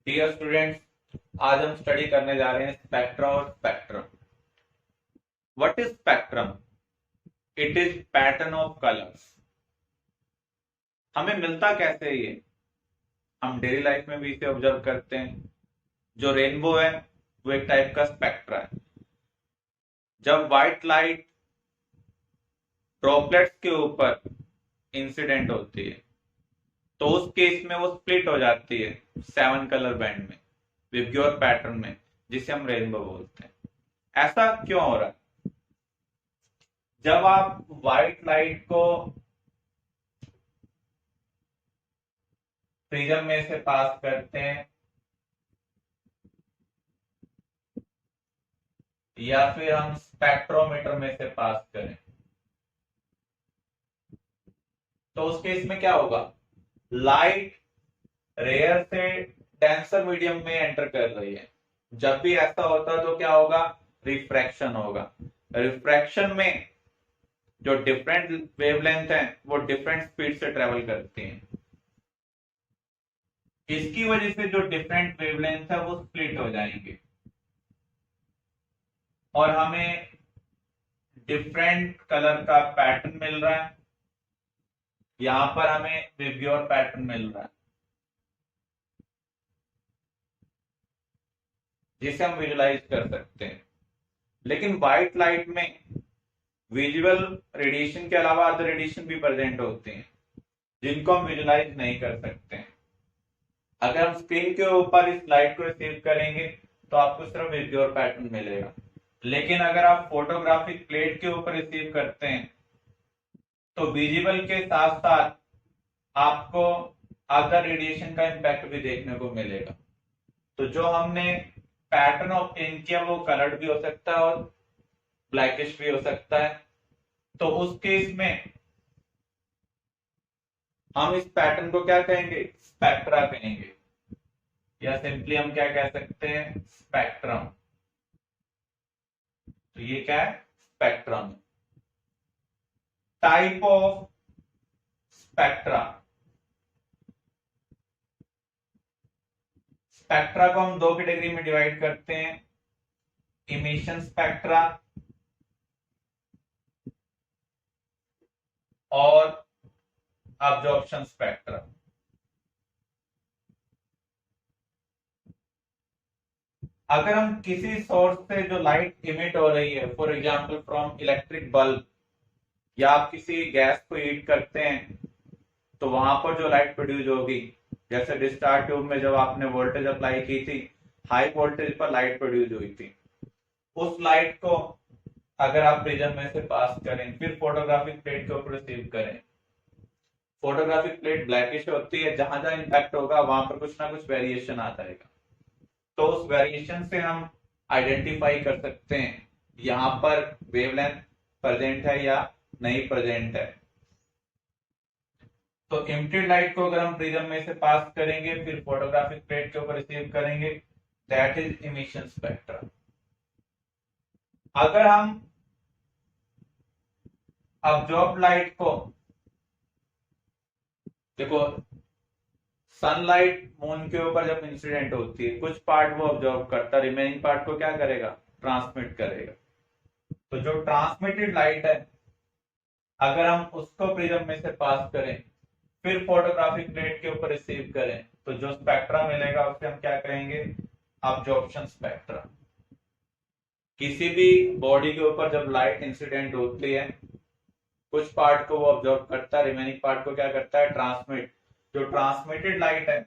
Dear students, आज हम study करने जा रहे हैं स्पेक्ट्रा और spectrum. What is spectrum? It is pattern of colours. हमें मिलता कैसे है ये? हम डेली लाइफ में भी इसे ऑब्जर्व करते हैं। जो रेनबो है वो एक टाइप का स्पेक्ट्रा है। जब व्हाइट लाइट ड्रॉपलेट्स के ऊपर इंसिडेंट होती है तो उस केस में वो स्प्लिट हो जाती है 7 कलर बैंड में, विबग्योर पैटर्न में, जिसे हम रेनबो बोलते हैं। ऐसा क्यों हो रहा है? जब आप व्हाइट लाइट को प्रिज्म में से पास करते हैं या फिर हम स्पेक्ट्रोमीटर में से पास करें तो उस केस में क्या होगा? लाइट रेयर से डेंसर मीडियम में एंटर कर रही है। जब भी ऐसा होता है तो क्या होगा? रिफ्रैक्शन होगा। रिफ्रैक्शन में जो डिफरेंट वेवलेंथ है वो डिफरेंट स्पीड से ट्रेवल करती हैं। इसकी वजह से जो डिफरेंट वेवलेंथ है वो स्प्लिट हो जाएंगे और हमें डिफरेंट कलर का पैटर्न मिल रहा है। यहां पर हमें विबग्योर पैटर्न मिल रहा है जिसे हम विजुलाइज कर सकते हैं। लेकिन व्हाइट लाइट में विजुअल रेडिएशन के अलावा अदर रेडिएशन भी प्रेजेंट होते हैं जिनको हम विजुलाइज नहीं कर सकते हैं। अगर हम स्क्रीन के ऊपर इस लाइट को रिसीव करेंगे तो आपको सिर्फ विबग्योर पैटर्न मिलेगा। लेकिन अगर आप फोटोग्राफिक प्लेट के ऊपर रिसीव करते हैं तो विजिबल के साथ साथ आपको अदर रेडिएशन का इम्पैक्ट भी देखने को मिलेगा। तो जो हमने पैटर्न ऑब्टेन किया वो कलर्ड भी हो सकता है और ब्लैकिश भी हो सकता है। तो उस केस में हम इस पैटर्न को क्या कहेंगे? स्पेक्ट्रा कहेंगे, या सिंपली हम क्या कह सकते हैं? स्पेक्ट्रम। तो ये क्या है? Spectrum. Type of spectra. Spectra को हम दो कैटेगरी में डिवाइड करते हैं, इमिशन स्पेक्ट्रा और अब्जॉर्प्शन स्पेक्ट्रा। अगर हम किसी सोर्स से जो लाइट इमिट हो रही है, for example from electric bulb, या आप किसी गैस को हीट करते हैं तो वहां पर जो लाइट प्रोड्यूस होगी, जैसे डिस्चार्ज ट्यूब में जब आपने वोल्टेज अप्लाई की थी, हाई वोल्टेज पर लाइट प्रोड्यूस हुई थी। उस लाइट को अगर आप प्रिज्म में से पास करें फिर फोटोग्राफिक प्लेट के ऊपर रिसीव करें, फोटोग्राफिक प्लेट ब्लैकिश होती है, जहां जहां इंपैक्ट होगा वहां पर कुछ ना कुछ वेरिएशन आ जाएगा। तो उस वेरिएशन से हम आइडेंटिफाई कर सकते हैं यहाँ पर वेवलेंथ प्रेजेंट है या नहीं प्रेजेंट है। तो इमिटेड लाइट को अगर हम प्रिज्म में से पास करेंगे फिर फोटोग्राफिक प्लेट के ऊपर रिसीव करेंगे, दैट इज इमिशन स्पेक्ट्रा। अगर हम अब्जॉर्ब लाइट को, देखो, सनलाइट मून के ऊपर जब इंसिडेंट होती है कुछ पार्ट वो ऑब्जॉर्व करता है, रिमेनिंग पार्ट को क्या करेगा? ट्रांसमिट करेगा। तो जो ट्रांसमिटेड लाइट है अगर हम उसको प्रिज्म में से पास करें फिर फोटोग्राफिक प्लेट के ऊपर रिसीव करें तो जो स्पेक्ट्रा मिलेगा उसे हम क्या कहेंगे? Absorption spectra. किसी भी बॉडी के ऊपर जब लाइट इंसिडेंट होती है कुछ पार्ट को वो ऑब्जॉर्व करता है, रिमेनिंग पार्ट को क्या करता है? ट्रांसमिट। जो ट्रांसमिटेड लाइट है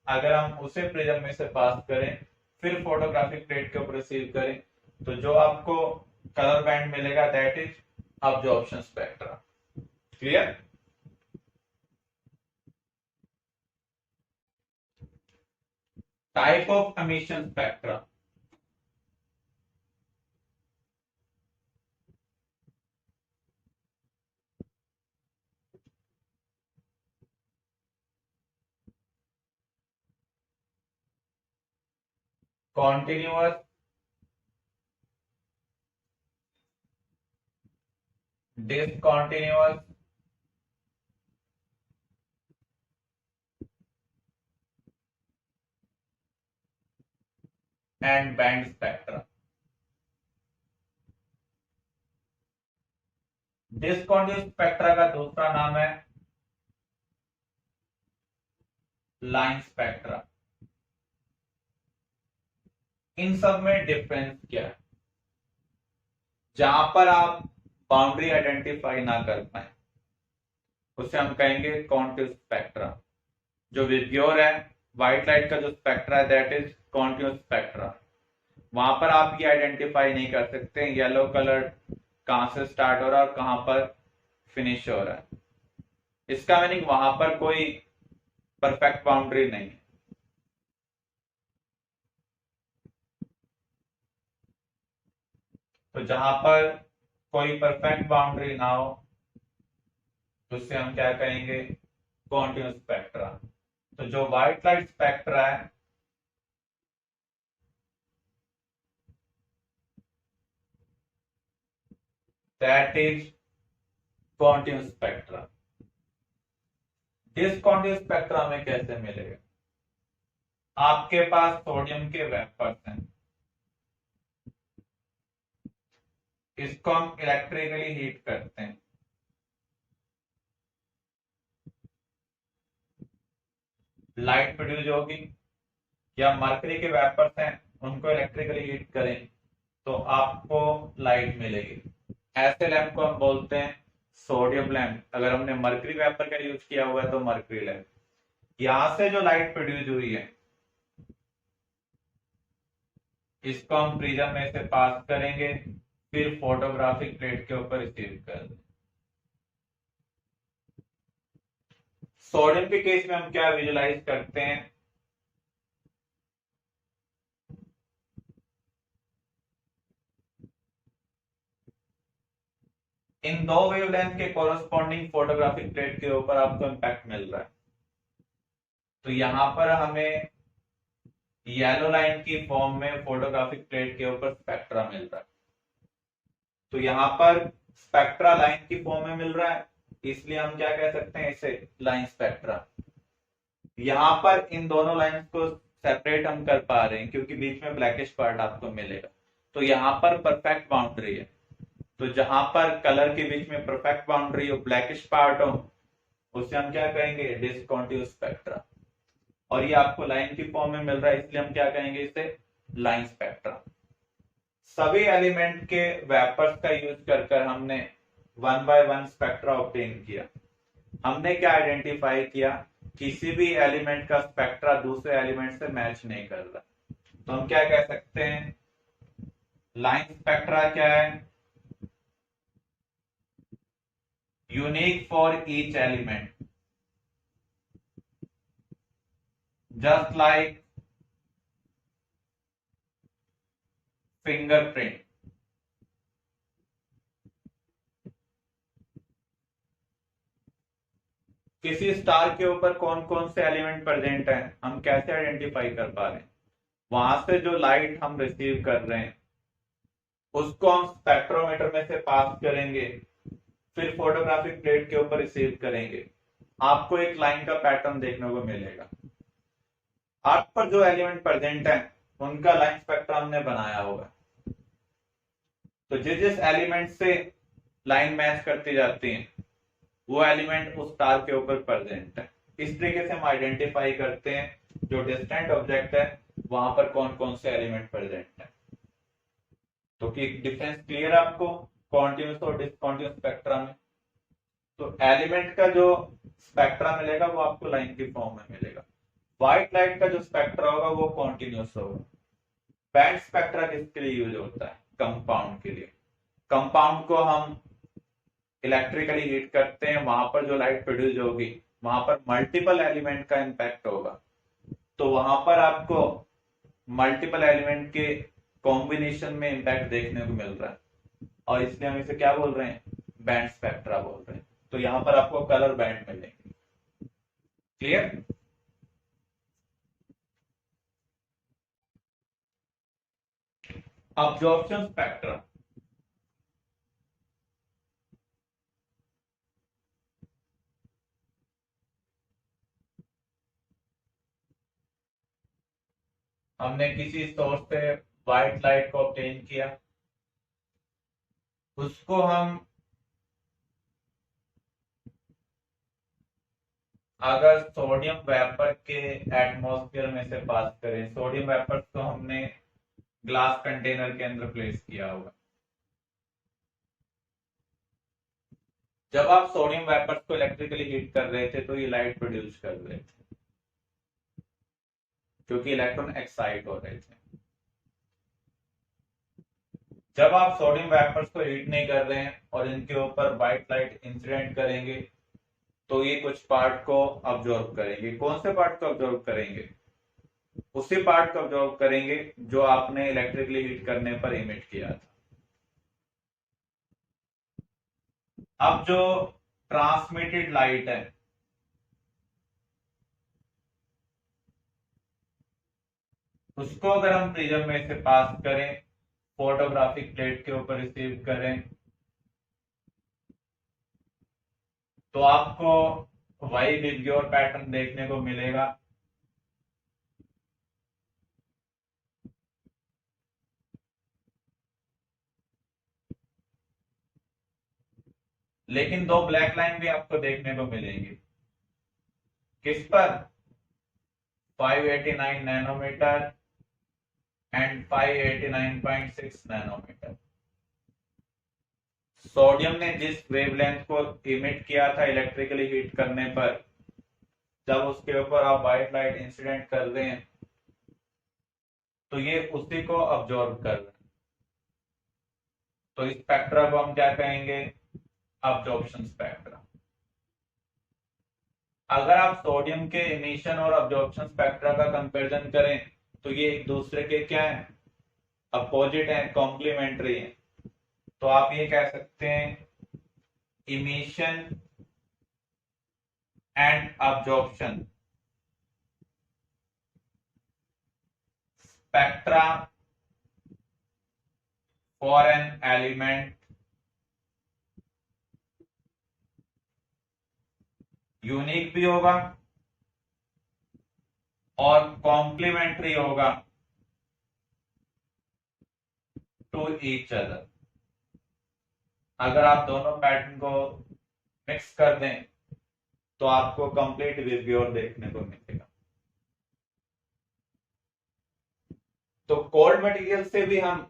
अगर हम उसे प्रिज्म में से पास करें फिर फोटोग्राफिक प्लेट के ऊपर रिसीव करें तो जो आपको कलर बैंड मिलेगा that is absorption spectra. Clear? Type of emission spectra. Continuous, discontinuous, and band spectra. Discontinuous spectra का दूसरा नाम है लाइन स्पेक्ट्रा। इन सब में डिफरेंस क्या है? जहां पर आप बाउंड्री आइडेंटिफाई ना कर पाए उसे हम कहेंगे कॉन्टिन्यूअस स्पेक्ट्रा। जो विब्योर है, व्हाइट लाइट का जो स्पेक्ट्रा है, दैट इज कॉन्टिन्यूअस स्पेक्ट्रा। वहां पर आप ये आइडेंटिफाई नहीं कर सकते येलो कलर कहां से स्टार्ट हो रहा है और कहां पर फिनिश हो रहा है। इसका मीनिंग वहां पर कोई परफेक्ट बाउंड्री नहीं है। तो जहां पर कोई परफेक्ट बाउंड्री ना हो तो उसे हम क्या कहेंगे? Continuous spectra. तो जो व्हाइट लाइट स्पेक्ट्रा है that is continuous spectra. Discontinuous spectra में कैसे मिलेगा? आपके पास सोडियम के वेपर्स हैं, इसको हम इलेक्ट्रिकली हीट करते हैं। लाइट प्रोड्यूस होगी, या मरकरी के वेपर्स हैं उनको इलेक्ट्रिकली हीट करें तो आपको लाइट मिलेगी। ऐसे लैंप को हम बोलते हैं सोडियम लैंप। अगर हमने मरकरी वेपर का यूज किया हुआ है तो मरकरी लैंप। यहां से जो लाइट प्रोड्यूस हुई है इसको हम प्रिज्म में से पास करेंगे, फिर फोटोग्राफिक प्लेट के ऊपर रिसीव कर दें। सोडियम के केस में हम क्या विजुलाइज करते हैं? इन दो वेवलेंथ के कोरस्पॉन्डिंग फोटोग्राफिक प्लेट के ऊपर आपको इंपैक्ट मिल रहा है। तो यहां पर हमें येलो लाइन की फॉर्म में फोटोग्राफिक प्लेट के ऊपर स्पेक्ट्रा मिल रहा है। तो यहां पर स्पेक्ट्रा लाइन की फॉर्म में मिल रहा है, इसलिए हम क्या कह सकते हैं इसे? Line spectra. यहां पर इन दोनों लाइंस को सेपरेट हम कर पा रहे हैं क्योंकि बीच में ब्लैकिश पार्ट आपको मिलेगा। तो यहां पर परफेक्ट बाउंड्री है। तो जहां पर कलर के बीच में परफेक्ट बाउंड्री हो, ब्लैकिश पार्ट हो, उसे हम क्या कहेंगे? Discontinuous spectra. और ये आपको लाइन की फॉर्म में मिल रहा है, इसलिए हम क्या कहेंगे इसे? Line spectra. सभी एलिमेंट के वेपर्स का यूज कर हमने one by one spectra obtain किया। हमने क्या आइडेंटिफाई किया? किसी भी एलिमेंट का स्पेक्ट्रा दूसरे एलिमेंट से मैच नहीं कर रहा। तो हम क्या कह सकते हैं? लाइन स्पेक्ट्रा क्या है? Unique for each element, just like fingerprint। किसी स्टार के ऊपर कौन कौन से एलिमेंट प्रेजेंट हैं हम कैसे आइडेंटिफाई कर पा रहे हैं? वहां से जो लाइट हम रिसीव कर रहे हैं उसको हम स्पेक्ट्रोमीटर में से पास करेंगे, फिर फोटोग्राफिक प्लेट के ऊपर रिसीव करेंगे। आपको एक लाइन का पैटर्न देखने को मिलेगा। अर्थ पर जो एलिमेंट प्रेजेंट है उनका लाइन स्पेक्ट्रा हमने बनाया होगा। तो जिस जिस एलिमेंट से लाइन मैच करती जाती है वो एलिमेंट उस स्टार के ऊपर प्रेजेंट है। इस तरीके से हम आइडेंटिफाई करते हैं जो डिस्टेंट ऑब्जेक्ट है वहां पर कौन कौन से एलिमेंट प्रेजेंट है। तो कि डिफरेंस क्लियर है आपको कॉन्टिन्यूअस और डिसकॉन्टिन्यूअस स्पेक्ट्रा में? तो एलिमेंट का जो स्पेक्ट्रा मिलेगा वो आपको लाइन की फॉर्म में मिलेगा। व्हाइट लाइट का जो स्पेक्ट्रा होगा वो कॉन्टिन्यूअस होगा। बैंड स्पेक्ट्रा किसके लिए यूज होता है? कंपाउंड के लिए। कंपाउंड को हम इलेक्ट्रिकली हीट करते हैं, वहां पर जो लाइट प्रोड्यूस होगी वहां पर मल्टीपल एलिमेंट का इंपैक्ट होगा। तो वहां पर आपको मल्टीपल एलिमेंट के कॉम्बिनेशन में इंपैक्ट देखने को मिल रहा है और इसलिए हम इसे क्या बोल रहे हैं? बैंड स्पेक्ट्रा बोल रहे हैं। तो यहां पर आपको कलर बैंड मिलेंगे। क्लियर? Absorption spectra. हमने किसी सोर्स से व्हाइट लाइट को ऑब्टेन किया, उसको हम अगर सोडियम वेपर के एटमॉस्फेयर में से पास करें, सोडियम वेपर को हमने ग्लास कंटेनर के अंदर प्लेस किया होगा। जब आप सोडियम वेपर्स को इलेक्ट्रिकली हीट कर रहे थे तो ये लाइट प्रोड्यूस कर रहे थे क्योंकि इलेक्ट्रॉन एक्साइट हो रहे थे। जब आप सोडियम वेपर्स को हीट नहीं कर रहे हैं और इनके ऊपर व्हाइट लाइट इंसिडेंट करेंगे तो ये कुछ पार्ट को अब्जॉर्ब करेंगे। कौन से पार्ट को अब्जॉर्ब करेंगे? उसी पार्ट को अब्जॉर्ब करेंगे जो आपने इलेक्ट्रिकली हीट करने पर इमिट किया था। अब जो ट्रांसमिटेड लाइट है उसको अगर हम प्रिज्म में से पास करें, फोटोग्राफिक प्लेट के ऊपर रिसीव करें, तो आपको वही विबग्योर पैटर्न देखने को मिलेगा। लेकिन दो ब्लैक लाइन भी आपको देखने को मिलेंगी। किस पर? 589 नैनोमीटर एंड 589.6 नैनोमीटर। सोडियम ने जिस वेवलेंथ को इमिट किया था इलेक्ट्रिकली हीट करने पर, जब उसके ऊपर आप व्हाइट लाइट इंसिडेंट कर रहे हैं तो ये उसी को अब्जॉर्ब कर रहे हैं। तो इस स्पेक्ट्रा को हम क्या कहेंगे? Absorption spectra. अगर आप सोडियम के इमिशन और अब्जॉर्प्शन स्पेक्ट्रा का कंपैरिजन करें तो ये एक दूसरे के क्या है? अपोजिट है, कॉम्प्लीमेंट्री है। तो आप ये कह सकते हैं emission and absorption spectra for an element unique भी होगा और कॉम्प्लीमेंट्री होगा टू ईच अदर। अगर आप दोनों पैटर्न को मिक्स कर दें तो आपको कंप्लीट विबग्योर देखने को मिलेगा। तो कोल्ड मटेरियल से भी हम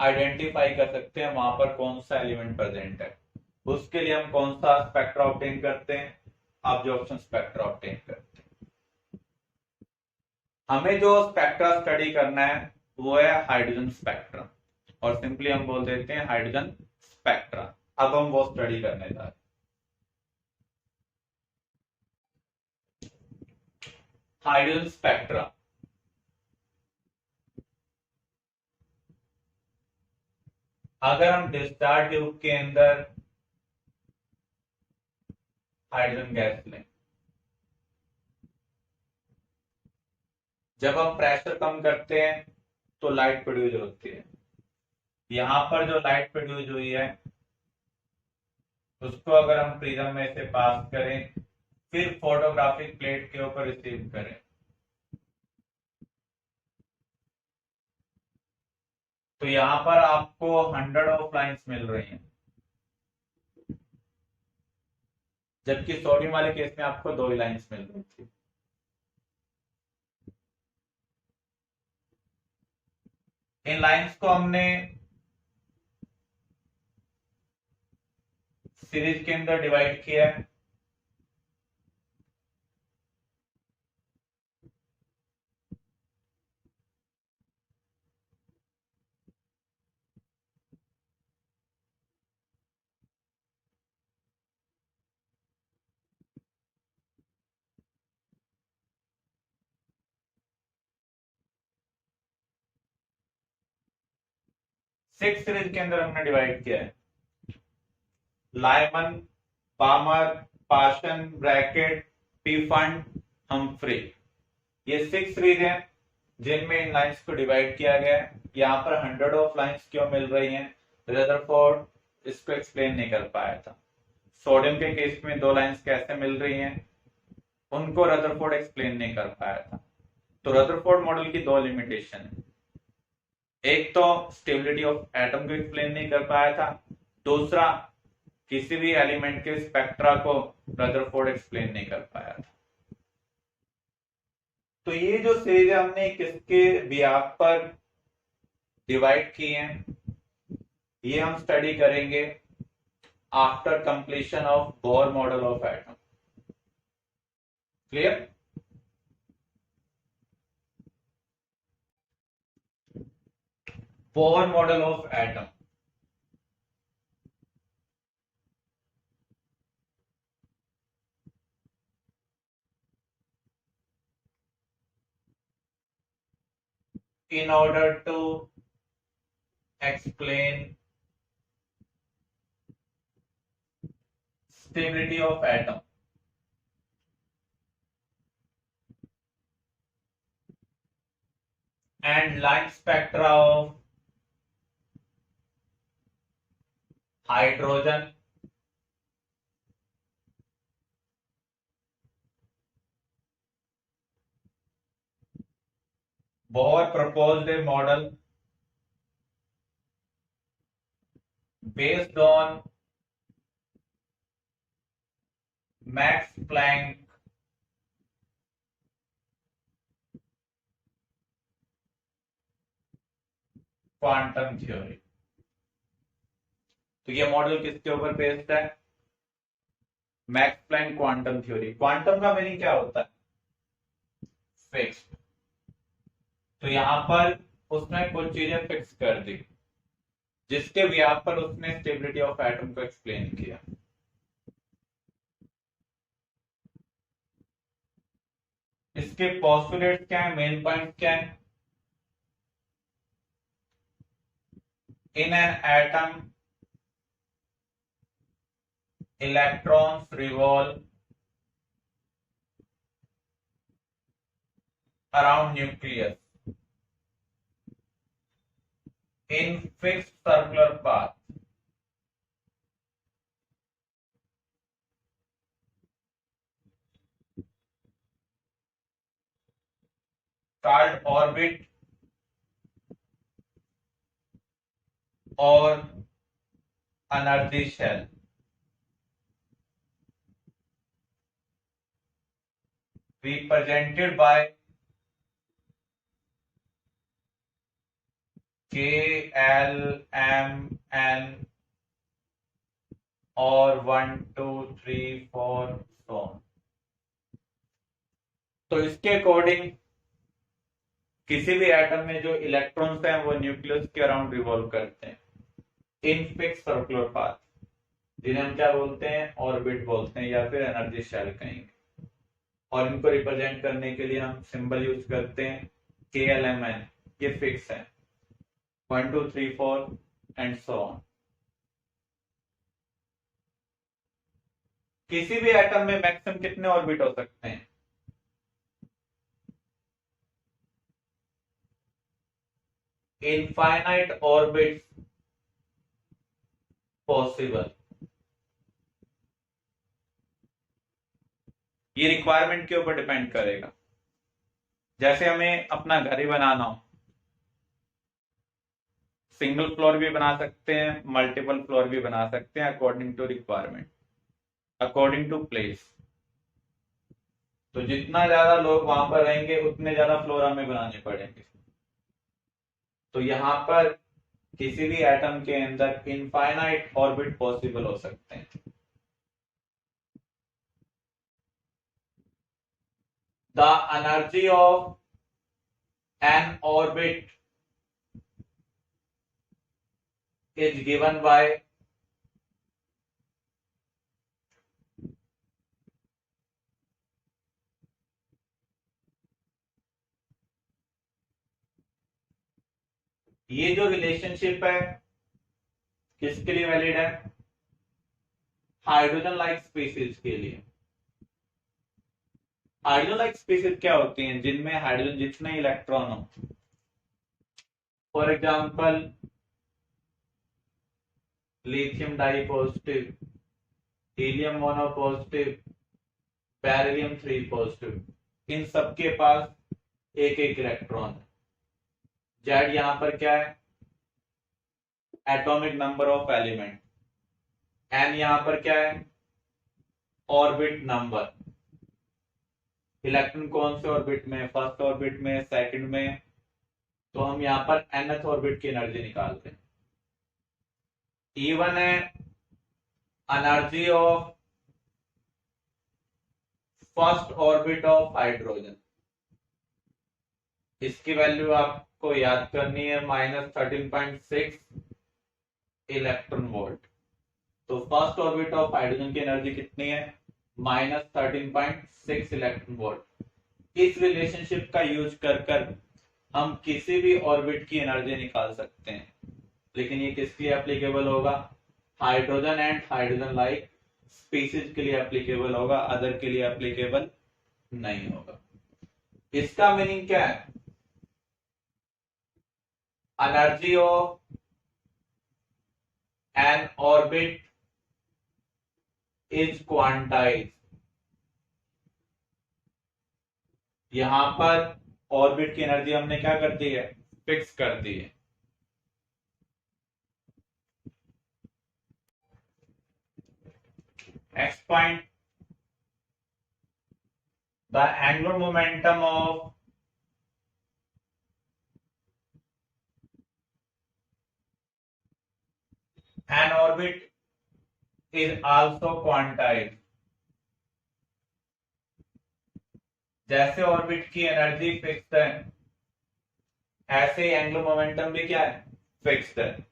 आइडेंटिफाई कर सकते हैं वहां पर कौन सा एलिमेंट प्रेजेंट है। उसके लिए हम कौन सा स्पेक्ट्रा ऑब्टेन करते हैं? अब्जॉर्प्शन स्पेक्ट्रा ऑब्टेन करते हैं। हमें जो स्पेक्ट्रा स्टडी करना है वो है हाइड्रोजन स्पेक्ट्रा, और सिंपली हम बोल देते हैं हाइड्रोजन स्पेक्ट्रा। अब हम वो स्टडी करने जा रहे हैं। हाइड्रोजन स्पेक्ट्रा अगर हम डिस्चार्ज ट्यूब के अंदर हाइड्रोजन गैस लें, जब हम प्रेशर कम करते हैं तो लाइट प्रोड्यूस होती है। यहां पर जो लाइट प्रोड्यूस हुई है उसको अगर हम प्रिज्म में से पास करें, फिर फोटोग्राफिक प्लेट के ऊपर रिसीव करें, तो यहां पर आपको 100 ऑफ लाइंस मिल रही हैं, जबकि सोडियम वाले केस में आपको 2 ही लाइंस मिल रही थी। इन लाइंस को हमने सीरीज के अंदर डिवाइड किया है। सिक्स सीरीज के अंदर हमने डिवाइड किया है। Lyman, Balmer, Paschen, Brackett, Pfund, Humphrey, ये 6 सीरीज हैं जिनमें इन लाइंस को डिवाइड किया गया है। यहाँ पर 100 ऑफ लाइंस क्यों मिल रही हैं? रदरफोर्ड इसको एक्सप्लेन नहीं कर पाया था। सोडियम के केस में 2 लाइंस कैसे मिल रही हैं उनको रदरफोर्ड एक्सप्लेन नहीं कर पाया था। तो रदरफोर्ड मॉडल की दो लिमिटेशन है, एक तो स्टेबिलिटी ऑफ एटम को एक्सप्लेन नहीं कर पाया था, दूसरा किसी भी एलिमेंट के स्पेक्ट्रा को रदरफोर्ड एक्सप्लेन नहीं कर पाया था। तो ये जो सीरीज हमने किसके व्याप पर डिवाइड किए हैं, ये हम स्टडी करेंगे after completion of Bohr model of atom. Clear? Bohr model of atom, in order to explain stability of atom and line spectra of hydrogen, Bohr proposed a model based on Max Planck quantum theory. तो ये model किसके ऊपर based है? Max Planck quantum theory. Quantum का meaning क्या होता है? Fixed. तो यहां पर उसने कुछ चीजें फिक्स कर दी जिसके व्याप पर उसने स्टेबिलिटी ऑफ एटम को एक्सप्लेन किया। इसके पोस्टुलेट्स क्या है, मेन पॉइंट क्या है? In an atom electrons revolve around nucleus in fixed circular path. Called orbit or energy shell. Represented by K, L, M, N और 1, 2, 3, 4 so on. तो इसके अकॉर्डिंग किसी भी एटम में जो इलेक्ट्रॉन्स हैं वो न्यूक्लियस के अराउंड रिवॉल्व करते हैं इन फिक्स सर्कुलर पाथ, जिन्हें हम क्या बोलते हैं? ऑर्बिट बोलते हैं या फिर एनर्जी शेल कहेंगे। और इनको रिप्रेजेंट करने के लिए हम सिंबल यूज करते हैं KLMN, ये फिक्स है 1, 2, 3, 4 एंड सो ऑन। किसी भी एटम में मैक्सिमम कितने ऑर्बिट हो सकते हैं? Infinite orbits possible. ये रिक्वायरमेंट के ऊपर डिपेंड करेगा। जैसे हमें अपना घर ही बनाना हो, सिंगल फ्लोर भी बना सकते हैं, मल्टीपल फ्लोर भी बना सकते हैं according to requirement, according to place. तो जितना ज्यादा लोग वहां पर रहेंगे उतने ज्यादा फ्लोर हमें बनाने पड़ेंगे। तो यहां पर किसी भी एटम के अंदर इनफाइनाइट ऑर्बिट पॉसिबल हो सकते हैं। The energy of an orbit is given by ये जो रिलेशनशिप है किसके लिए वैलिड है? हाइड्रोजन लाइक स्पीसीज के लिए। हाइड्रोजन लाइक स्पीसीज क्या होती हैं? जिनमें हाइड्रोजन जितने इलेक्ट्रॉन हो, for example lithium di positive, helium mono positive, beryllium 3 positive, इन सबके पास एक एक इलेक्ट्रॉन। जेड यहां पर क्या है, atomic number of element. N यहां पर क्या है, ऑर्बिट नंबर। इलेक्ट्रॉन कौन से ऑर्बिट में, फर्स्ट ऑर्बिट में, सेकंड में, तो हम यहां पर nth ऑर्बिट की एनर्जी निकालते हैं। E1 है energy of first orbit of hydrogen. इसकी वैल्यू आपको याद करनी है, -13.6 इलेक्ट्रॉन वोल्ट। तो फर्स्ट ऑर्बिट ऑफ हाइड्रोजन की एनर्जी कितनी है, -13.6 इलेक्ट्रॉन वोल्ट। इस रिलेशनशिप का यूज कर कर हम किसी भी ऑर्बिट की एनर्जी निकाल सकते हैं, लेकिन ये किसके लिए एप्लीकेबल होगा, hydrogen and hydrogen like species के लिए एप्लीकेबल होगा, अदर के लिए एप्लीकेबल नहीं होगा। इसका मीनिंग क्या है, energy of N orbit is quantize. यहां पर ऑर्बिट की एनर्जी हमने क्या कर दी है, फिक्स कर दी है। Next point, the angular momentum of N orbit is also quantize. जैसे ऑर्बिट की एनर्जी फिक्स्ड है, ऐसे ही एंगुलर मोमेंटम भी क्या है, फिक्स्ड है।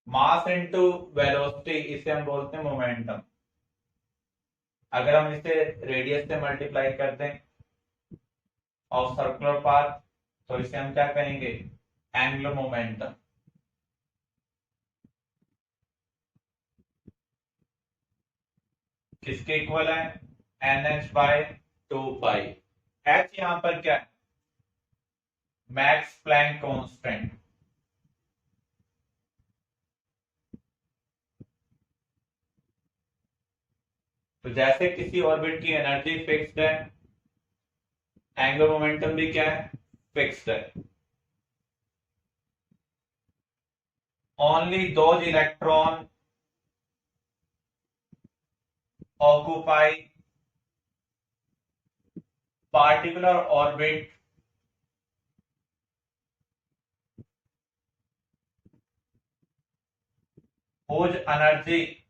मास इनटू वेलोसिटी, इसे हम बोलते हैं मोमेंटम। अगर हम इसे रेडियस से मल्टीप्लाई कर दें और सर्कुलर पाथ, तो इसे हम क्या कहेंगे, एंगुलर मोमेंटम। किसके इक्वल है, NH/2 पाई। H यहां पर क्या है, मैक्स प्लैंक कांस्टेंट। तो जैसे किसी ऑर्बिट की एनर्जी फिक्स्ड है, एंगुलर मोमेंटम भी क्या है, फिक्स्ड है। Only those electron occupy particular orbit whose energy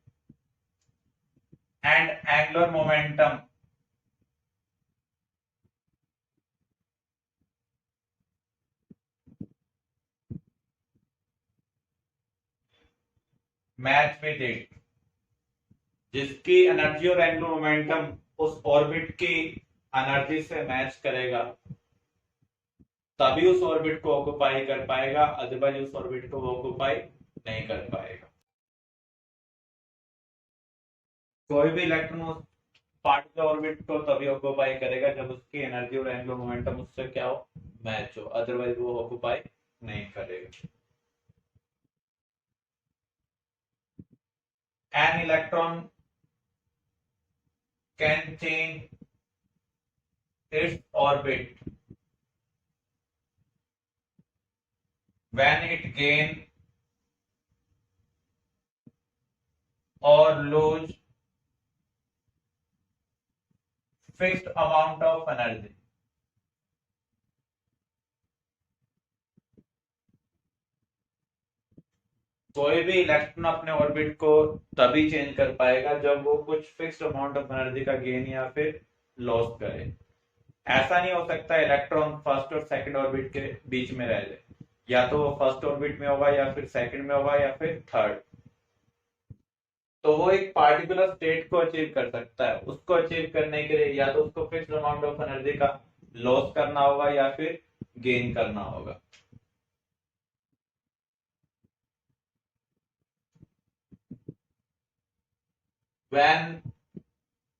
and angular momentum match with it। जिसकी एनर्जी और एंगुलर मोमेंटम उस ऑर्बिट की एनर्जी से मैच करेगा, तभी उस ऑर्बिट को ऑक्युपाई कर पाएगा, अदरवाइज उस ऑर्बिट को ऑक्युपाई नहीं कर पाएगा। कोई भी इलेक्ट्रॉन उस पार्टिकुलर ऑर्बिट को तभी ऑक्युपाई करेगा जब उसकी एनर्जी और एंगुलर मोमेंटम उससे क्या हो, मैच हो, अदरवाइज वो ऑक्युपाई नहीं करेगा। An electron can change its orbit when it gain or lose fixed amount of energy। कोई भी इलेक्ट्रॉन अपने ऑर्बिट को तभी चेंज कर पाएगा जब वो कुछ फिक्स्ड अमाउंट ऑफ एनर्जी का गेन या फिर लॉस करे। ऐसा नहीं हो सकता इलेक्ट्रॉन फर्स्ट और सेकंड ऑर्बिट के बीच में रह जाए, या तो वो फर्स्ट ऑर्बिट में होगा या फिर सेकंड में होगा या फिर थर्ड। तो वो एक पार्टिकुलर स्टेट को अचीव कर सकता है, उसको अचीव करने के लिए या तो उसको फिक्स्ड अमाउंट ऑफ एनर्जी का लॉस करना होगा या फिर गेन करना होगा। When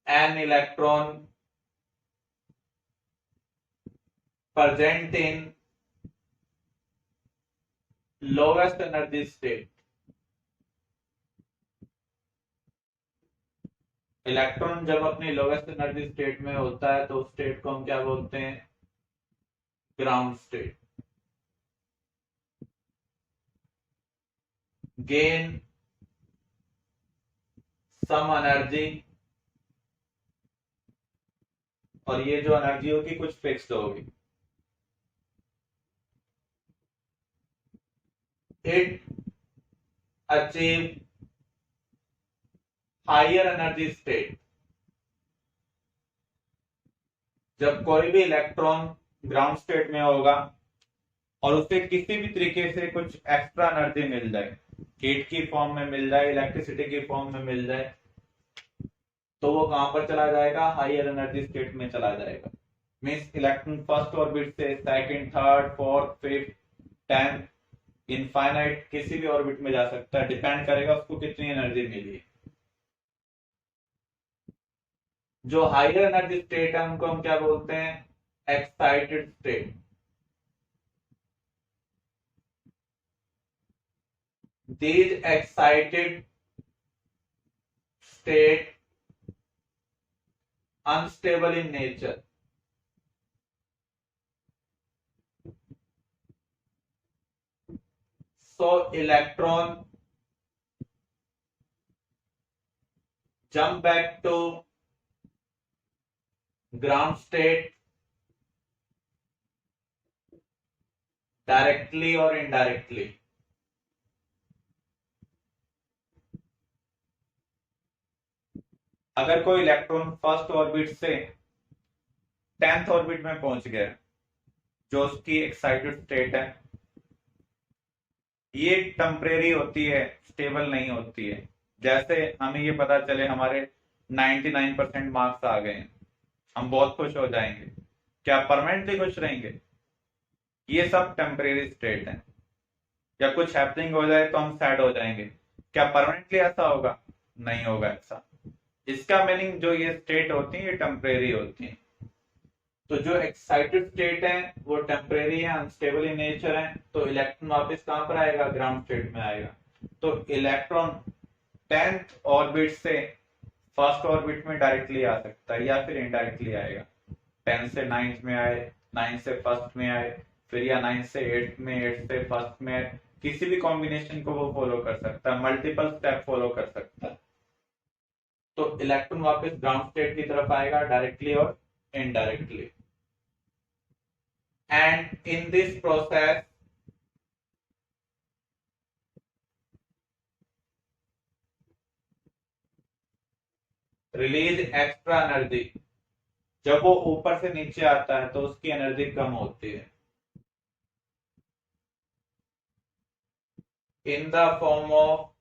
an electron present in lowest energy state electron जब अपनी लोएस्ट एनर्जी स्टेट में होता है तो उस स्टेट को हम क्या बोलते हैं? Ground state. Gain some energy, और ये जो एनर्जी होगी कुछ फिक्स्ड होगी। It achieve higher energy state. जब कोई भी इलेक्ट्रॉन ग्राउंड स्टेट में होगा और उसे किसी भी तरीके से कुछ एक्स्ट्रा एनर्जी मिल जाए, हीट की फॉर्म में मिल जाए, इलेक्ट्रिसिटी की फॉर्म में मिल जाए, तो वो कहां पर चला जाएगा? हायर एनर्जी स्टेट में चला जाएगा। मीन्स इलेक्ट्रॉन फर्स्ट ऑर्बिट से second, third, fourth, fifth, 10th infinite किसी भी ऑर्बिट में जा सकता है, डिपेंड करेगा उसको कितनी एनर्जी मिली। जो हायर एनर्जी स्टेट है उनको हम क्या बोलते हैं? Excited state. these excited state unstable in nature. So electron jump back to ground state directly or indirectly. अगर कोई इलेक्ट्रॉन फर्स्ट ऑर्बिट से 10th ऑर्बिट में पहुंच गया, जो उसकी एक्साइटेड स्टेट है, ये टेम्परेरी होती है, स्टेबल नहीं होती है। जैसे हमें ये पता चले हमारे 99% मार्क्स आ गए हैं, हम बहुत खुश हो जाएंगे। क्या परमानेंटली खुश रहेंगे? ये सब टेम्परेरी स्टेट है। या कुछ हैपनिंग हो जाए तो हम सैड हो जाएंगे, क्या परमानेंटली ऐसा होगा? नहीं होगा ऐसा। इसका मीनिंग जो ये स्टेट होती है ये टेम्परेरी होती है। तो जो एक्साइटेड स्टेट है वो टेम्परेरी है, अनस्टेबल इन नेचर है, तो इलेक्ट्रॉन वापस कहां पर आएगा? ग्राउंड स्टेट में आएगा। तो इलेक्ट्रॉन 10th ऑर्बिट से फर्स्ट ऑर्बिट में डायरेक्टली आ सकता है या फिर इनडायरेक्टली आएगा। 10 से 9th में आए, 9 से फर्स्ट में आए, फिर या 9 से 8 में, 8 से फर्स्ट में, किसी भी कॉम्बिनेशन को वो फॉलो कर सकता है, मल्टीपल स्टेप फॉलो कर सकता है। तो इलेक्ट्रॉन वापस ग्राउंड स्टेट की तरफ आएगा डायरेक्टली और indirectly. And in this process release extra energy. जब वो ऊपर से नीचे आता है तो उसकी एनर्जी कम होती है, in the form of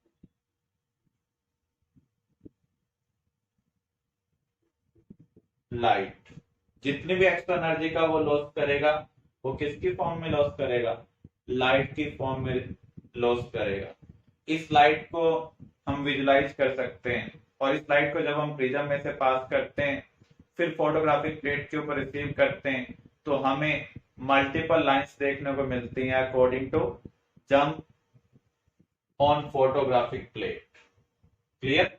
light. जितनी भी एक्स्ट्रा एनर्जी का वो लॉस करेगा, वो किसकी फॉर्म में लॉस करेगा? लाइट की फॉर्म में लॉस करेगा। इस लाइट को हम विजुलाइज कर सकते हैं, और इस लाइट को जब हम प्रिज्म में से पास करते हैं, फिर फोटोग्राफिक प्लेट के ऊपर रिसीव करते हैं, तो हमें मल्टीपल लाइंस देखने को मिलती हैं according to jump on photographic plate. Clear?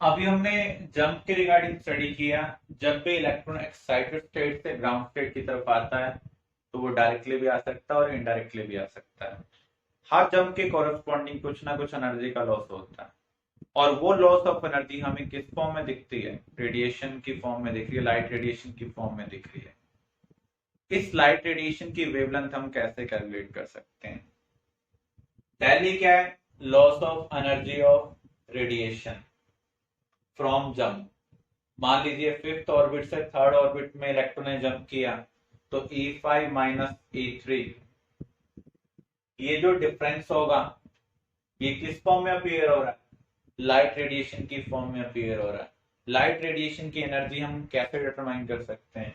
अभी हमने जंप के रिगार्डिंग स्टडी किया। जब भी इलेक्ट्रॉन एक्साइटेड स्टेट से ग्राउंड स्टेट की तरफ आता है तो वो डायरेक्टली भी आ सकता है और इनडायरेक्टली भी आ सकता है। हर जंप के कॉरेस्पॉन्डिंग कुछ ना कुछ एनर्जी का लॉस होता है, और वो लॉस ऑफ एनर्जी हमें किस फॉर्म में दिखती है? रेडिएशन की फॉर्म में दिख रही है, लाइट रेडिएशन की फॉर्म में दिख रही है। इस लाइट रेडिएशन की वेवलेंथ हम कैसे कैलकुलेट कर सकते हैं? पहली क्या है? Loss of energy of radiation from jump. मान लीजिए 5th ऑर्बिट से 3rd ऑर्बिट में इलेक्ट्रॉन ने जंप किया, तो E5 माइनस E3, ये जो डिफरेंस होगा ये किस फॉर्म में अपीयर हो रहा है? लाइट रेडिएशन की फॉर्म में अपीयर हो रहा है। लाइट रेडिएशन की एनर्जी हम कैसे डिटरमाइन कर सकते हैं?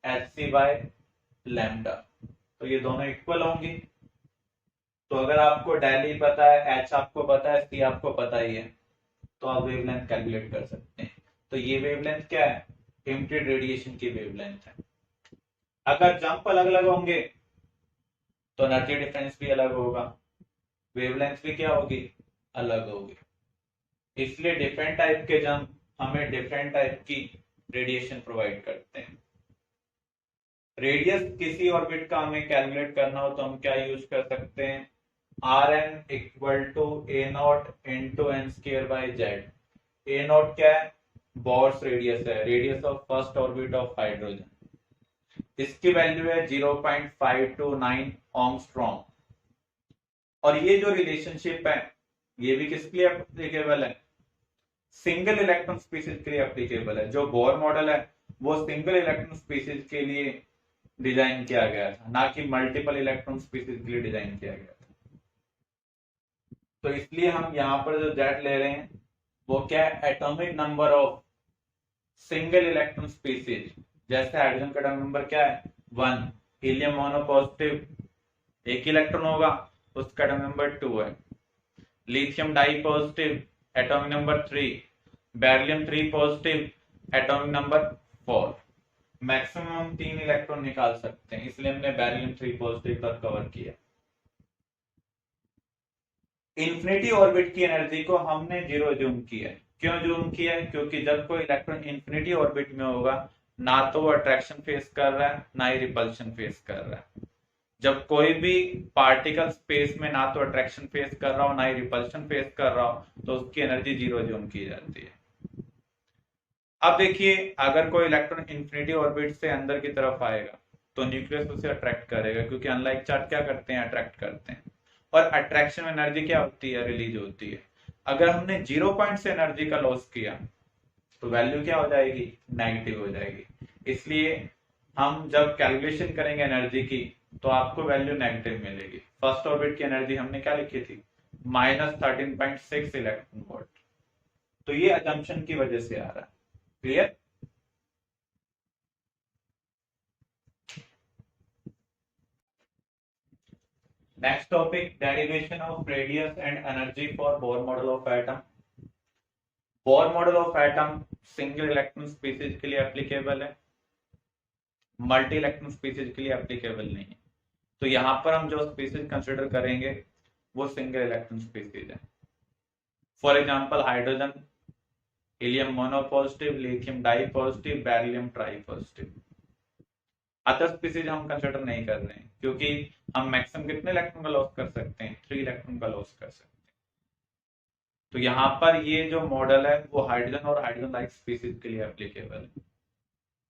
hc by lambda. तो ये दोनों इक्वल होंगी। तो अगर आपको डेली पता है, h आपको पता है, c आपको पता ही है, तो आप वेवलेंथ कैलकुलेट कर सकते हैं। तो ये वेवलेंथ क्या है? इमिटेड रेडिएशन की वेवलेंथ है। अगर जंप अलग अलग होंगे तो एनर्जी डिफरेंस भी अलग होगा। वेवलेंथ भी क्या होगी, अलग होगी। इसलिए डिफरेंट टाइप के जम हमें डिफरेंट टाइप की रेडिएशन प्रोवाइड करते हैं। रेडियस किसी ऑर्बिट का हमें कैलकुलेट करना हो तो हम क्या यूज कर सकते हैं, r n equal to a not into n square by z. A not क्या है, बोर्स रेडियस है, radius of first orbit of hydrogen. इसकी वैल्यू है 0.529 ओंगस्ट्रॉम। और ये जो रिलेशनशिप है ये भी किसके लिए एप्लीकेबल है, सिंगल इलेक्ट्रॉन स्पीसीज के लिए एप्लीकेबल है। जो बोर मॉडल है वो सिंगल इलेक्ट्रॉन स्पीसीज के लिए डिजाइन किया गया था, ना कि मल्टीपल इलेक्ट्रॉन स्पीसीज के लिए डिजाइन किया गया था। तो इसलिए हम यहाँ पर जो जेड ले रहे हैं वो क्या है, atomic number of single electron species. जैसे हाइड्रोजन का एटॉमिक नंबर क्या है 1, हीलियम मोनोपॉजिटिव एक इलेक्ट्रॉन होगा, उसका एटॉमिक नंबर 2 है। Lithium di positive atomic number 3, beryllium 3 positive atomic number 4। Maximum हम 3 इलेक्ट्रॉन निकाल सकते हैं, इसलिए हमने बेरिलियम 3 पॉजिटिव तक कवर किया। इंफिनिटी ऑर्बिट की एनर्जी को हमने जीरो जूम किया है। क्यों जूम किया है, क्योंकि जब कोई इलेक्ट्रॉन इंफिनिटी ऑर्बिट में होगा ना तो वो अट्रैक्शन फेस कर रहा है ना ही रिपल्शन फेस कर रहा है। जब कोई भी पार्टिकल स्पेस में ना तो अट्रैक्शन फेस कर रहा हो ना ही रिपल्शन फेस कर रहा हो तो उसकी एनर्जी जीरो जूम की जाती है। अब देखिए, अगर कोई इलेक्ट्रॉन इंफिनिटी ऑर्बिट से अंदर की तरफ आएगा तो न्यूक्लियस उसे अट्रैक्ट करेगा, क्योंकि अनलाइक चार्ज क्या करते हैं, अट्रैक्ट करते हैं। और अट्रैक्शन एनर्जी क्या होती है, रिलीज होती है। अगर हमने 0 पॉइंट से एनर्जी का लॉस किया तो वैल्यू क्या हो जाएगी, नेगेटिव हो जाएगी। इसलिए हम जब कैलकुलेशन करेंगे एनर्जी की तो आपको वैल्यू नेगेटिव मिलेगी। फर्स्ट ऑर्बिट की एनर्जी हमने क्या लिखी थी, -13.6 इलेक्ट्रॉन वोल्ट। तो ये असम्पशन की वजह से आ रहा है। Clear. Next topic, derivation of radius and energy for Bohr model of atom. Bohr model of atom single electron species के लिए एप्लीकेबल है, मल्टी इलेक्ट्रॉन स्पीसीज के लिए एप्लीकेबल नहीं है। तो यहां पर हम जो स्पीसीज कंसिडर करेंगे वो सिंगल इलेक्ट्रॉन स्पीसीज है। For example hydrogen, helium monopositive, lithium di positive, beryllium tri positive. Other species हम कंसिडर नहीं कर रहे हैं क्योंकि हम मैक्सिमम कितने इलेक्ट्रॉन का लॉस कर सकते हैं, 3 इलेक्ट्रॉन का लॉस कर सकते हैं। तो यहाँ पर ये जो मॉडल है वो हाइड्रोजन और हाइड्रोजन लाइक स्पीसीज के लिए एप्लीकेबल है,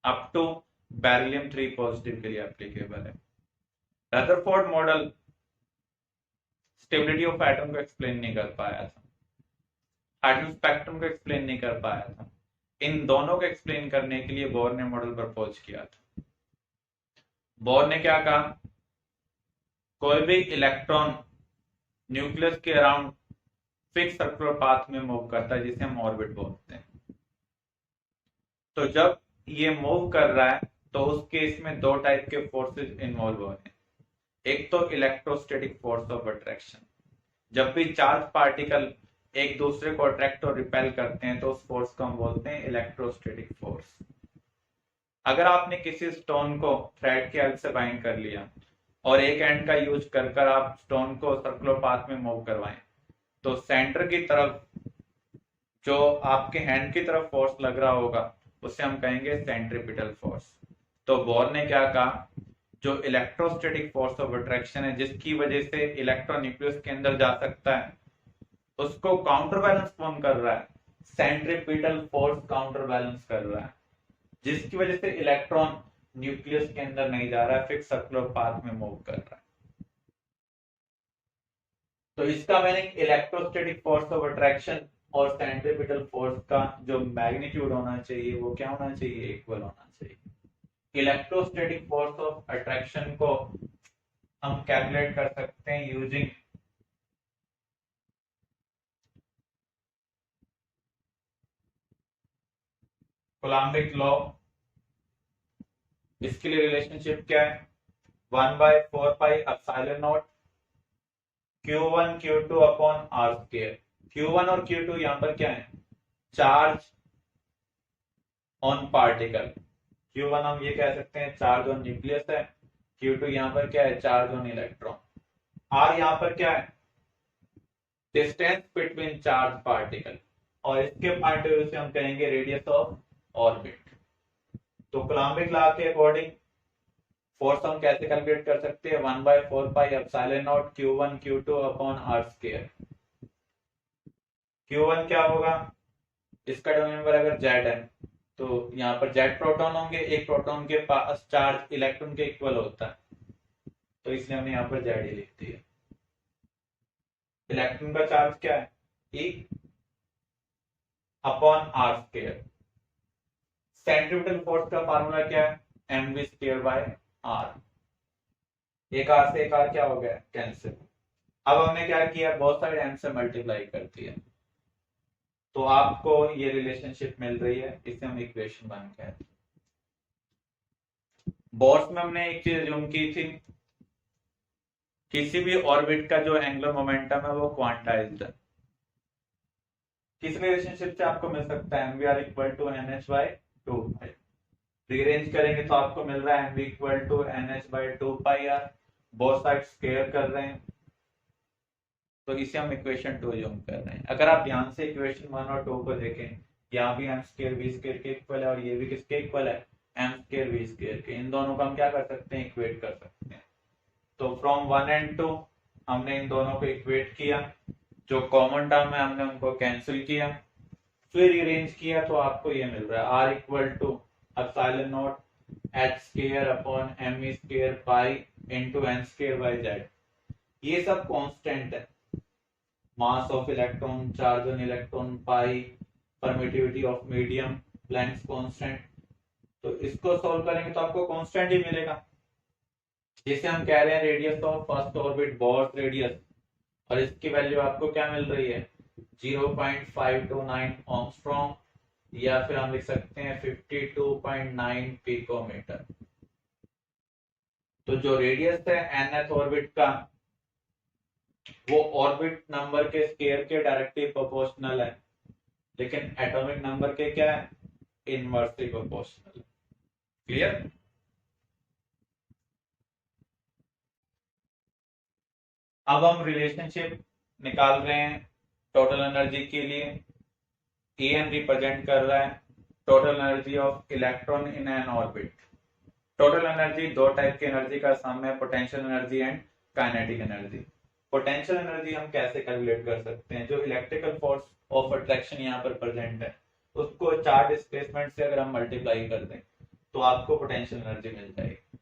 अप टू बेरिलियम 3 पॉजिटिव के लिए एप्लीकेबल है। Rutherford model stability of atom को एक्सप्लेन नहीं कर पाया था, हाइड्रोजन स्पेक्ट्रम को एक्सप्लेन नहीं कर पाया था। इन दोनों को एक्सप्लेन करने के लिए बोर ने मॉडल प्रपोज किया था। बोर ने क्या कहा, कोई भी इलेक्ट्रॉन न्यूक्लियस के अराउंड फिक्स सर्कुलर पाथ में मूव करता है जिसे हम ऑर्बिट बोलते हैं। तो जब ये मूव कर रहा है तो उस केस में दो टाइप के फोर्सेस इन्वॉल्व हो रहे हैं। एक तो इलेक्ट्रोस्टैटिक फोर्स ऑफ अट्रैक्शन, जब भी चार्ज पार्टिकल एक दूसरे को अट्रैक्ट और रिपेल करते हैं तो उस फोर्स को हम बोलते हैं इलेक्ट्रोस्टैटिक फोर्स। अगर आपने किसी स्टोन को थ्रेड के हेल्प से बाइंड कर लिया और एक एंड का यूज कर आप स्टोन को सर्कुलर पाथ में मूव करवाएं तो सेंटर की तरफ जो आपके हैंड की तरफ फोर्स लग रहा होगा उसे हम कहेंगे सेंट्रीपिटल फोर्स। तो बोर ने क्या कहा, जो इलेक्ट्रोस्टैटिक फोर्स ऑफ अट्रैक्शन है जिसकी वजह से इलेक्ट्रॉन न्यूक्लियस के अंदर जा सकता है उसको काउंटर बैलेंस कौन कर रहा है, सेंट्रीपिटल फोर्स काउंटर बैलेंस कर रहा है, जिसकी वजह से इलेक्ट्रॉन न्यूक्लियस के अंदर नहीं जा रहा है, फिक्स सर्कुलर पाथ में मूव कर रहा है। तो इसका meaning electrostatic force of attraction और सेंट्रीपिटल फोर्स का जो मैग्नीट्यूड होना चाहिए वो क्या होना चाहिए, इक्वल होना चाहिए। इलेक्ट्रोस्टैटिक फोर्स ऑफ अट्रैक्शन को हम कैलकुलेट कर सकते हैं यूजिंग कोलम्बिक लॉ। इसके लिए रिलेशनशिप क्या है, 1/4πε0 Q1 Q2 upon r square. Q1 और Q2 यहां पर क्या है, चार्ज ऑन पार्टिकल। Q1 हम ये कह सकते हैं चार्ज ऑन न्यूक्लियस है, Q2 यहां पर क्या है, चार्ज ऑन इलेक्ट्रॉन। R यहां पर क्या है, डिस्टेंस बिटवीन चार्ज पार्टिकल, और इसके पॉइंट ऑफ व्यू से हम कहेंगे रेडियस ऑफ ऑर्बिट। तो कूलम्बिक लॉ के अकॉर्डिंग फोर्स हम कैसे कैलकुलेट कर सकते हैं, 1/4πε0 Q1 Q2 upon r square. Q1 क्या होगा, इसका डोमेन नंबर अगर जेड है तो यहाँ पर जेड प्रोटॉन होंगे, एक प्रोटॉन के पास चार्ज इलेक्ट्रॉन के इक्वल होता है, तो इसलिए हमने यहाँ पर जेड ही लिख दिया। इलेक्ट्रॉन का चार्ज क्या है, E upon r square. Centripetal force का फार्मूला क्या है, mv स्क्वायर बाय आर। एक आर से एक आर क्या हो गया, कैंसिल। अब हमने क्या किया, बहुत सारे m से मल्टीप्लाई कर दिया, तो आपको ये रिलेशनशिप मिल रही है, इसे हम इक्वेशन बन के। बोर्स में हमने एक चीज ज्यूम की थी, किसी भी ऑर्बिट का जो एंगुलर मोमेंटम है वो क्वांटाइज्ड है। किस रिलेशनशिप से आपको मिल सकता है, mvr equal to nh/2 rearrange करेंगे तो आपको मिल रहा है mv equal to nh/2πr, both side square कर रहे हैं, तो इसे हम इक्वेशन 2 यूज कर रहे हैं। अगर आप ध्यान से इक्वेशन 1 और 2 को देखें, यहाँ भी m स्क्वायर v स्क्वायर के इक्वल है और ये भी किसके इक्वल है, m स्क्वायर v स्क्वायर के। इन दोनों को हम क्या कर सकते हैं, इक्वेट कर सकते हैं। तो फ्रॉम 1 and 2 हमने इन दोनों को इक्वेट किया, जो कॉमन टर्म है हमने उनको कैंसिल किया, फिर रीअरेंज किया तो आपको ये मिल रहा है r equal to epsilon not h square upon m square pi into n square by z। ये सब कांस्टेंट है, mass of electron, charge on electron, pi, permittivity of medium, Planck's constant. तो इसको सॉल्व करेंगे तो आपको कांस्टेंट ही मिलेगा, जिसे हम कह रहे हैं radius of first orbit, Bohr's radius, और इसकी वैल्यू आपको क्या मिल रही है, 0.529 ओमस्ट्रॉन्ग, या फिर हम लिख सकते हैं 52.9 पिकोमीटर। तो जो रेडियस है nth ऑर्बिट का, वो ऑर्बिट नंबर के स्क्वायर के डायरेक्टली प्रोपोर्शनल है, लेकिन एटॉमिक नंबर के क्या है, इनवर्सली प्रोपोर्शनल। क्लियर। अब हम रिलेशनशिप निकाल रहे हैं टोटल एनर्जी के लिए। En रिप्रेजेंट कर रहा है total energy of electron in an orbit. Total energy दो टाइप की एनर्जी का सम है, potential energy and kinetic energy. Potential energy हम कैसे कैलकुलेट कर सकते हैं, जो इलेक्ट्रिकल फोर्स ऑफ अट्रैक्शन यहाँ पर प्रेजेंट है उसको चार्ज डिस्प्लेसमेंट से अगर हम मल्टीप्लाई कर दें तो आपको पोटेंशियल एनर्जी मिल जाएगी।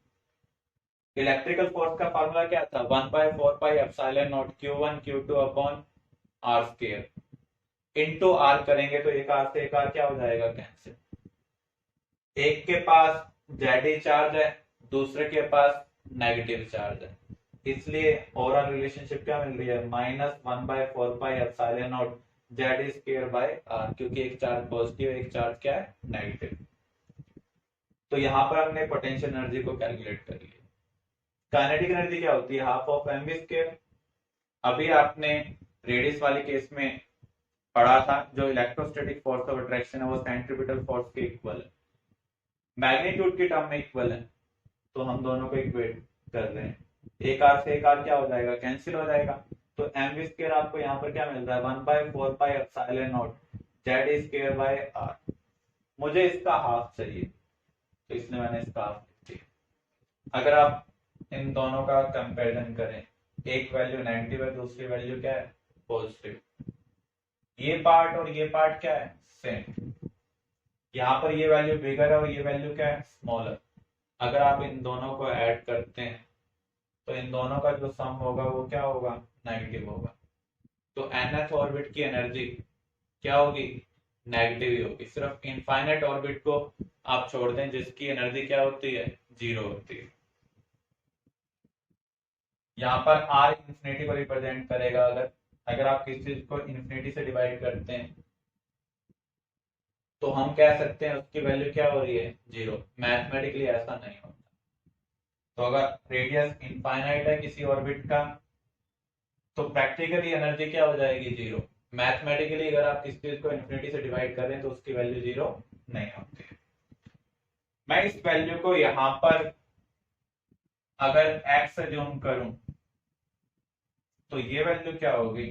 इलेक्ट्रिकल फोर्स का फार्मूला क्या था, 1/4πε0 Q1 Q2 upon r square. Into r करेंगे तो एक आर से एक आर क्या हो जाएगा, कैंसिल। एक के पास जेड चार्ज है, दूसरे के पास नेगेटिव चार्ज है, इसलिए ओवरऑल रिलेशनशिप क्या मिल रही है, -1/4πε0 जेड स्क्वायर बाय आर, क्योंकि एक चार्ज पॉजिटिव एक चार्ज क्या है, नेगेटिव। तो यहाँ पर हमने पोटेंशियल एनर्जी को कैलकुलेट कर लिया। काइनेटिक एनर्जी क्या होती है, हाफ ऑफ mv स्क्वायर। अभी आपने रेडियस वाले केस में पढ़ा था, जो इलेक्ट्रोस्टैटिक फोर्स ऑफ अट्रैक्शन है वो सेंट्रीपिटल फोर्स के इक्वल है, मैग्नीट्यूड की टर्म में इक्वल है, तो हम दोनों को इक्वेट कर रहे हैं। एक आर से एक आर क्या हो जाएगा, कैंसिल हो जाएगा। तो mv स्क्वायर आपको यहाँ पर क्या मिल रहा है, 1/4πε0 जेड स्क्वायर बाय आर। मुझे इसका हाफ चाहिए तो इसलिए मैंने इसका हाफ लिख दिया। अगर आप इन दोनों का कंपैरिजन करें, एक वैल्यू नेगेटिव है, दूसरी वैल्यू क्या है, पॉजिटिव, ये पार्ट और ये पार्ट क्या है, सेम। यहाँ पर ये वैल्यू बिगर है और ये वैल्यू क्या है, स्मॉलर। अगर आप इन दोनों को ऐड करते हैं तो इन दोनों का जो सम होगा वो क्या होगा, नेगेटिव होगा। तो nth ऑर्बिट की एनर्जी क्या होगी, नेगेटिव ही होगी। सिर्फ इनफाइनाइट ऑर्बिट को आप छोड़ दें जिसकी एनर्जी क्या होती है, 0 होती है। यहाँ पर r इंफिनिटी को रिप्रेजेंट करेगा। अगर आप किसी चीज को इंफिनिटी से डिवाइड करते हैं तो हम कह सकते हैं उसकी वैल्यू क्या हो रही है, 0। मैथमेटिकली ऐसा नहीं होता। तो अगर रेडियस इनफाइनाइट है किसी ऑर्बिट का तो प्रैक्टिकली एनर्जी क्या हो जाएगी, 0। मैथमेटिकली अगर आप किसी चीज को इंफिनिटी से डिवाइड करें तो उसकी वैल्यू 0 नहीं होती है। मैं इस वैल्यू को यहां पर अगर x से जूम करूं तो ये वैल्यू क्या होगी,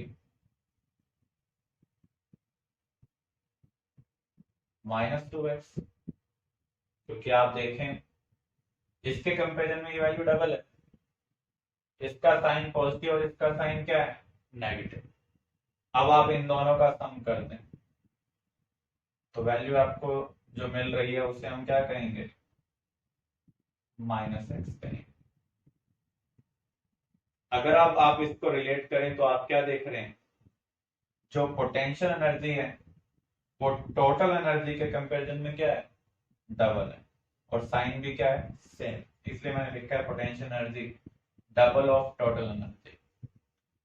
-2x, क्योंकि आप देखें इसके कंपेरिजन में ये वैल्यू डबल है, इसका साइन पॉजिटिव और इसका साइन क्या है, नेगेटिव। अब आप इन दोनों का सम कर दें तो वैल्यू आपको जो मिल रही है उसे हम क्या कहेंगे, -x कहेंगे। अगर आप इसको रिलेट करें तो आप क्या देख रहे हैं, जो पोटेंशियल एनर्जी है वो टोटल एनर्जी के कंपैरिजन में क्या है, डबल है, और साइन भी क्या है, सेम। इसलिए मैंने लिखा है potential energy double of total energy.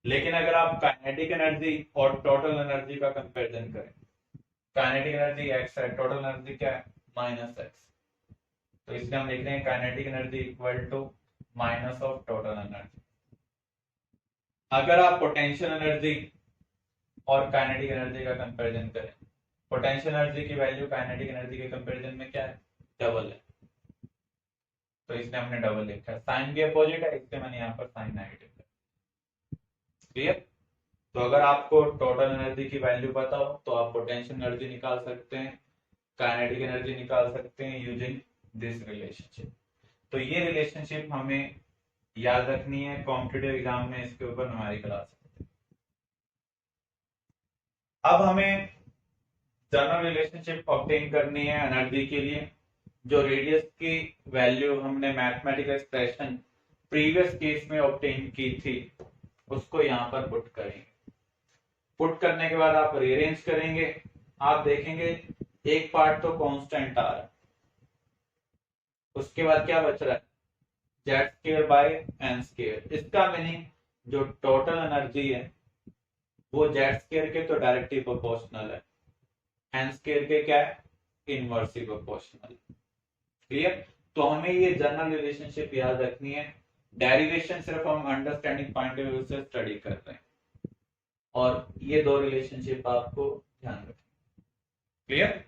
लेकिन अगर आप काइनेटिक एनर्जी और टोटल एनर्जी का कंपैरिजन करें, काइनेटिक एनर्जी x है, टोटल एनर्जी क्या है, -x, तो इसलिए हम लिख रहे हैं kinetic energy equal to minus of total energy. अगर आप पोटेंशियल एनर्जी और काइनेटिक एनर्जी का कंपैरिजन करें, पोटेंशियल एनर्जी की वैल्यू काइनेटिक एनर्जी के कंपैरिजन में क्या है, डबल है, तो इसलिए हमने डबल लिखा है। साइन भी अपोजिट है, इसलिए मैंने यहाँ पर साइन नेगेटिव लिखा। क्लियर? तो अगर आपको टोटल एनर्जी की वैल्यू पता हो तो आप पोटेंशियल एनर्जी निकाल सकते हैं, काइनेटिक एनर्जी निकाल सकते हैं यूजिंग दिस रिलेशनशिप। तो ये रिलेशनशिप हमें याद रखनी है, कॉम्पिटिटिव एग्जाम में इसके ऊपर न्यूमेरिकल आ सकते हैं। अब हमें जनरल रिलेशनशिप ऑब्टेन करनी है एनर्जी के लिए। जो रेडियस की वैल्यू हमने मैथमेटिकल एक्सप्रेशन प्रीवियस केस में ऑब्टेन की थी उसको यहाँ पर पुट करेंगे। पुट करने के बाद आप रीअरेंज करेंगे, आप देखेंगे एक पार्ट तो कांस्टेंट आ रहा है, उसके बाद क्या बच रहा है, z square by n square. इसका मीनिंग जो टोटल एनर्जी है वो जेड स्क्वायर के तो डायरेक्टली प्रोपोर्शनल है, एन स्क्वायर के क्या है, इनवर्सली प्रोपोर्शनल। क्लियर? तो हमें ये जनरल रिलेशनशिप याद रखनी है। डेरिवेशन सिर्फ हम अंडरस्टैंडिंग पॉइंट ऑफ व्यू से स्टडी कर रहे हैं, और ये दो रिलेशनशिप आपको ध्यान रखना। क्लियर?